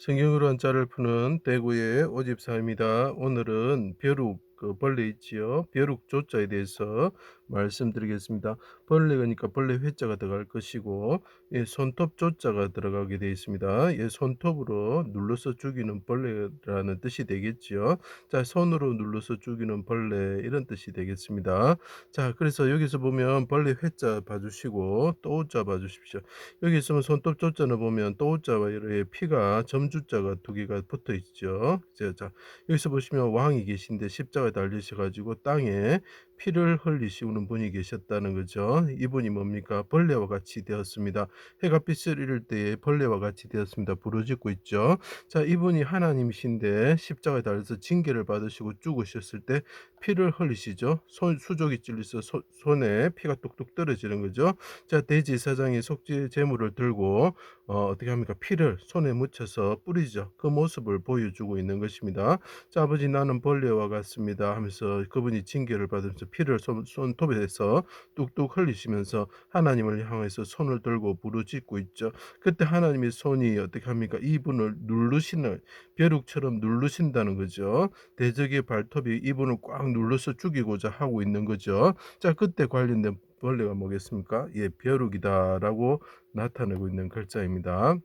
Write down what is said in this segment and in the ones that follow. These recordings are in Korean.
성경으로 한자를 푸는 대구의 오집사입니다. 오늘은 벼룩 벌레 있지요. 벼룩 조자에 대해서 말씀드리겠습니다. 벌레니까 벌레 회자가 들어갈 것이고 손톱 조자가 들어가게 되어 있습니다. 손톱으로 눌러서 죽이는 벌레라는 뜻이 되겠지요. 자, 손으로 눌러서 죽이는 벌레 이런 뜻이 되겠습니다. 자, 그래서 여기서 보면 벌레 회자 봐주시고 또자 봐주십시오. 여기 있으면 손톱 조자는 보면 또자와 이렇게 피가 점주자가 두 개가 붙어 있죠. 자, 여기서 보시면 왕이 계신데 십자가 달리셔 가지고 땅에 피를 흘리시는 분이 계셨다는 거죠. 이분이 뭡니까? 벌레와 같이 되었습니다. 해가 빛을 잃을 때에 벌레와 같이 되었습니다. 부르짖고 있죠. 자, 이분이 하나님이신데 십자가에 달려서 징계를 받으시고 죽으셨을 때 피를 흘리시죠. 수족이 찔려서 손에 피가 뚝뚝 떨어지는 거죠. 자, 대제사장이 속죄 제물을 들고 어떻게 합니까? 피를 손에 묻혀서 뿌리죠. 그 모습을 보여주고 있는 것입니다. 자, 아버지 나는 벌레와 같습니다 하면서 그분이 징계를 받으면서 피를 손톱에서 뚝뚝 흘리시면서 하나님을 향해서 손을 들고 부르짖고 있죠. 그때 하나님의 손이 어떻게 합니까? 이분을 누르시는 벼룩처럼 누르신다는 거죠. 대적의 발톱이 이분을 꽉 눌러서 죽이고자 하고 있는 거죠. 자, 그때 관련된 벌레가 뭐겠습니까? 벼룩이다라고 나타내고 있는 글자입니다.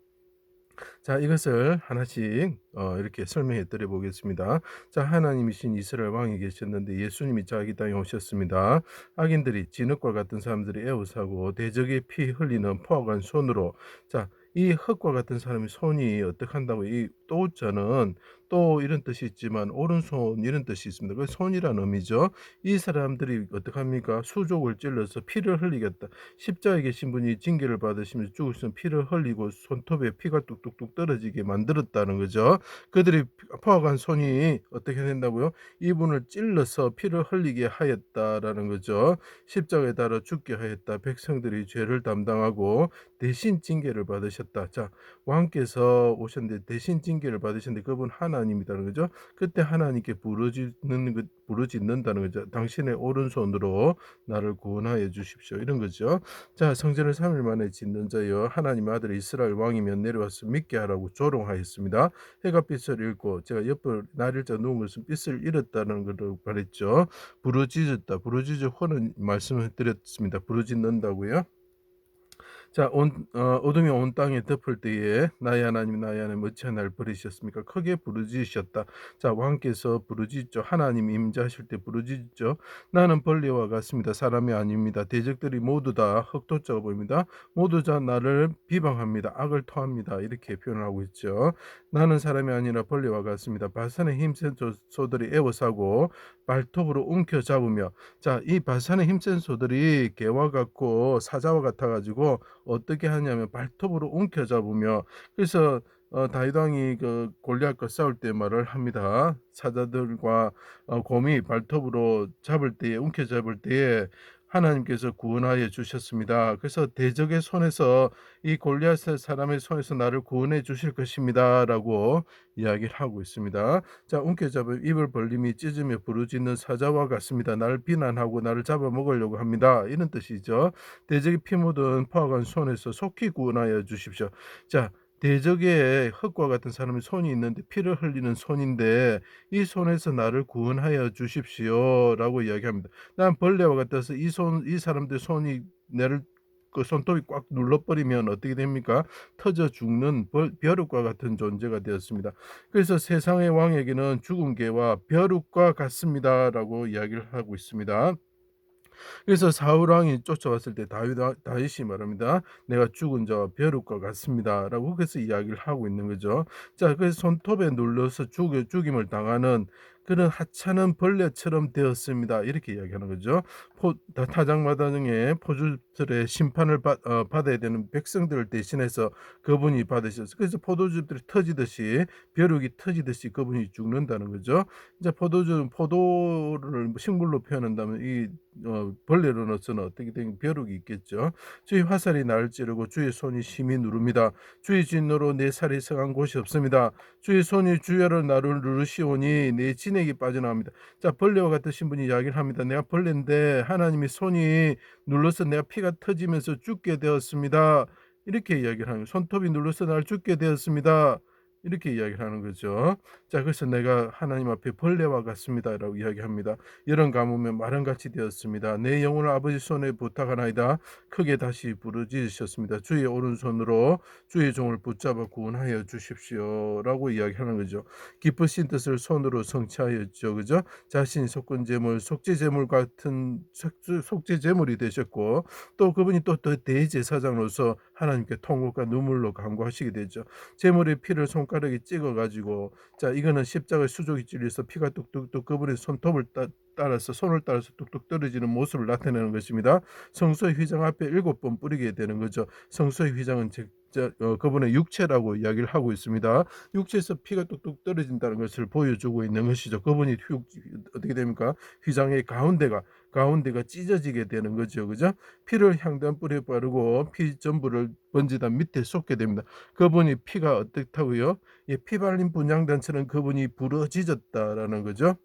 자, 이것을 하나씩 이렇게 설명해 드려 보겠습니다. 자, 하나님이신 이스라엘 왕이 계셨는데 예수님이 자기 땅에 오셨습니다. 악인들이 진흙과 같은 사람들이 애워싸고 대적의 피 흘리는 포악한 손으로, 자, 이 흙과 같은 사람의 손이 어떻게 한다고, 이 또자는 또 이런 뜻이 있지만 오른손 이런 뜻이 있습니다. 그 손이라는 의미죠. 이 사람들이 어떻게 합니까? 수족을 찔러서 피를 흘리겠다. 십자가에 계신 분이 징계를 받으시면서 죽으시면 피를 흘리고 손톱에 피가 뚝뚝뚝 떨어지게 만들었다는 거죠. 그들이 포악한 손이 어떻게 된다고요? 이분을 찔러서 피를 흘리게 하였다라는 거죠. 십자가에 달아 죽게 하였다. 백성들이 죄를 담당하고 대신 징계를 받으셨다. 자, 왕께서 오셨는데 대신 징계를 받으셨는데 그분 하나님이라는 거죠. 그때 하나님께 부르짖는다는 거죠. 당신의 오른손으로 나를 구원하여 주십시오. 이런 거죠. 자, 성전을 3일 만에 짓는 자여 하나님의 아들 이스라엘 왕이면 내려와서 믿게 하라고 조롱하였습니다. 해가 빛을 잃고, 제가 옆을 나릴자 누운 것은 빛을 잃었다는 것을 말했죠. 부르짖었다. 부르짖어 호는 말씀을 드렸습니다. 부르짖는다고요. 자, 어둠이 온 땅에 덮을 때에 나의 하나님 나의 하나님 어찌하여 날 버리셨습니까? 크게 부르짖으셨다. 자, 왕께서 부르짖죠. 하나님 임재하실 때 부르짖죠. 나는 벌레와 같습니다. 사람이 아닙니다. 대적들이 모두 다 흑토자가 보입니다. 모두 다 나를 비방합니다. 악을 토합니다. 이렇게 표현을 하고 있죠. 나는 사람이 아니라 벌레와 같습니다. 바산의 힘센 소들이 애워싸고 발톱으로 움켜잡으며, 자, 이 바산의 힘센 소들이 개와 같고 사자와 같아 가지고 어떻게 하냐면 발톱으로 움켜잡으며, 그래서 다윗 왕이 그 골리앗과 싸울 때 말을 합니다. 사자들과 곰이 발톱으로 잡을 때에, 움켜잡을 때에 하나님께서 구원하여 주셨습니다. 그래서 대적의 손에서, 이 골리앗 사람의 손에서 나를 구원해 주실 것입니다라고 이야기를 하고 있습니다. 자, 움켜잡아 입을 벌림이 찢으며 부르짖는 사자와 같습니다. 나를 비난하고 나를 잡아먹으려고 합니다. 이런 뜻이죠. 대적의 피 묻은 포악한 손에서 속히 구원하여 주십시오. 자, 대적의 흙과 같은 사람의 손이 있는데 피를 흘리는 손인데 이 손에서 나를 구원하여 주십시오라고 이야기합니다. 난 벌레와 같아서 이 사람들 손이 내를 그 손톱이 꽉 눌러버리면 어떻게 됩니까? 터져 죽는 벼룩과 같은 존재가 되었습니다. 그래서 세상의 왕에게는 죽은 개와 벼룩과 같습니다라고 이야기를 하고 있습니다. 그래서 사울 왕이 쫓아왔을 때 다윗이 말합니다. 내가 죽은 자와 벼룩과 같습니다라고 그래서 이야기를 하고 있는 거죠. 자, 그래서 손톱에 눌러서 죽임을 당하는 그런 하찮은 벌레처럼 되었습니다. 이렇게 이야기하는 거죠. 타작마당에 포도주들의 심판을 받아야 되는 백성들을 대신해서 그분이 받으셨어요. 그래서 포도주들이 터지듯이, 벼룩이 터지듯이 그분이 죽는다는 거죠. 이제 포도를 식물로 표현한다면 이 벌레로서는 어떻게 된 벼룩이 있겠죠. 주의 화살이 나를 찌르고 주의 손이 심히 누릅니다. 주의 진노로 내 살이 성한 곳이 없습니다. 주의 손이 주야로 나를 누르시오니 내 진액이 빠져나옵니다. 자, 벌레와 같으신 분이 이야기를 합니다. 내가 벌레인데 하나님의 손이 눌러서 내가 피가 터지면서 죽게 되었습니다. 이렇게 이야기를 합니다. 손톱이 눌러서 날 죽게 되었습니다. 이렇게 이야기를 하는 거죠. 자, 그래서 "내가 하나님 앞에 벌레와 같습니다."라고 이야기합니다. "이런 가뭄에 마른같이 되었습니다. 내 영혼을 아버지 손에 부탁하나이다. 크게 다시 부르짖으셨습니다. 주의 오른손으로 주의 종을 붙잡아 구원하여 주십시오."라고 이야기하는 거죠. 기쁘신 뜻을 손으로 성취하였죠. 그죠? 자신이 속건 제물, 속죄 제물 같은 속죄 제물이 되셨고, 또 그분이 또 대제사장으로서 하나님께 통곡과 눈물로 간구하시게 되죠. 제물의 피를 손가락에 찍어 가지고, 자, 이거는 십자가의 수족이 찔려서 피가 뚝뚝뚝 그분의 손톱을 따라서 손을 따라서 뚝뚝 떨어지는 모습을 나타내는 것입니다. 성소의 휘장 앞에 7번 뿌리게 되는 거죠. 성소의 휘장은 그분의 육체라고 이야기를 하고 있습니다. 육체에서 피가 뚝뚝 떨어진다는 것을 보여주고 있는 것이죠. 그분이 어떻게 됩니까? 휘장의 가운데가 찢어지게 되는 거죠. 그죠? 피를 향단 뿔에 바르고 피 전부를 번지다 밑에 쏟게 됩니다. 그분이 피가 어떻다고요? 예, 피 발린 분향단처럼 그분이 부러지졌다라는 거죠.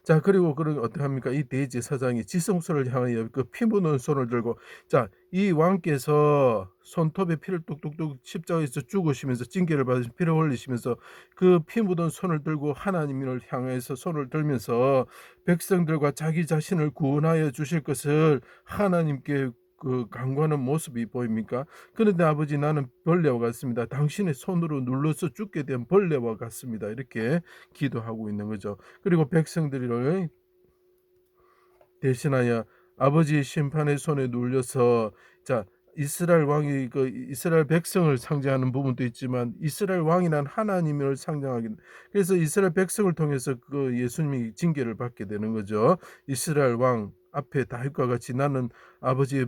자, 그리고 어떻게 합니까? 이 대제사장이 지성소를 향하여 그 피 묻은 손을 들고, 자, 이 왕께서 손톱에 피를 뚝뚝뚝 십자가에서 죽으시면서 징계를 받으시고 피를 흘리시면서 그 피 묻은 손을 들고 하나님을 향해서 손을 들면서 백성들과 자기 자신을 구원하여 주실 것을 하나님께 간구하는 모습이 보입니까? 그런데 아버지, 나는 벌레와 같습니다. 당신의 손으로 눌러서 죽게 된 벌레와 같습니다. 이렇게 기도하고 있는 거죠. 그리고 백성들을 대신하여 아버지의 심판의 손에 눌려서, 자, 이스라엘 왕이 이스라엘 백성을 상징하는 부분도 있지만 이스라엘 왕이란 하나님을 상징하기, 그래서 이스라엘 백성을 통해서 예수님이 징계를 받게 되는 거죠. 이스라엘 왕 앞에 다윗과 같이 나는 아버지의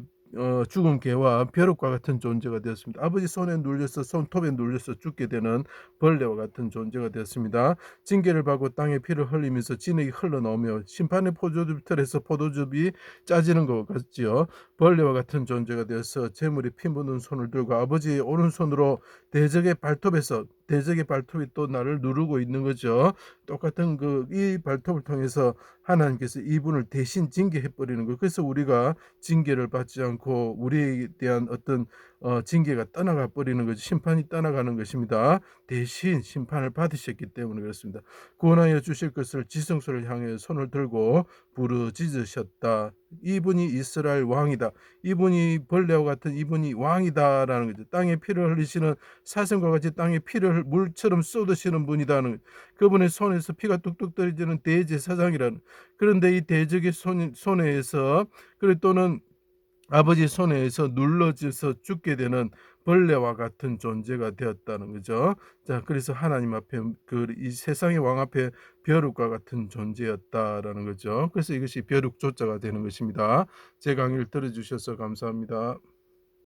죽은 개와 벼룩과 같은 존재가 되었습니다. 아버지 손에 눌려서 손톱에 눌려서 죽게 되는 벌레와 같은 존재가 되었습니다. 징계를 받고 땅에 피를 흘리면서 진액이 흘러나오며 심판의 포도주틀에서 포도즙이 짜지는 것 같지요. 벌레와 같은 존재가 되어서 재물이 피 묻은 손을 들고 아버지의 오른손으로 대적의 발톱이 또 나를 누르고 있는 거죠. 똑같은 이 발톱을 통해서 하나님께서 이분을 대신 징계해 버리는 거. 그래서 우리가 징계를 받지 않고 우리에 대한 어떤 징계가 떠나가 버리는 거죠. 심판이 떠나가는 것입니다. 대신 심판을 받으셨기 때문에 그렇습니다. 구원하여 주실 것을 지성소를 향해 손을 들고 부르짖으셨다. 이분이 이스라엘 왕이다. 이분이 벌레와 같은 이분이 왕이다라는 거죠. 땅에 피를 흘리시는, 사슴과 같이 땅에 피를 물처럼 쏟으시는 분이다는 거죠. 그분의 손에서 피가 뚝뚝 떨어지는 대제사장이라는. 그런데 이 대적의 손에서, 그리고 또는 아버지 손에서 눌러져서 죽게 되는 벌레와 같은 존재가 되었다는 거죠. 자, 그래서 하나님 앞에 이 세상의 왕 앞에 벼룩과 같은 존재였다라는 거죠. 그래서 이것이 벼룩 조자가 되는 것입니다. 제 강의를 들어주셔서 감사합니다.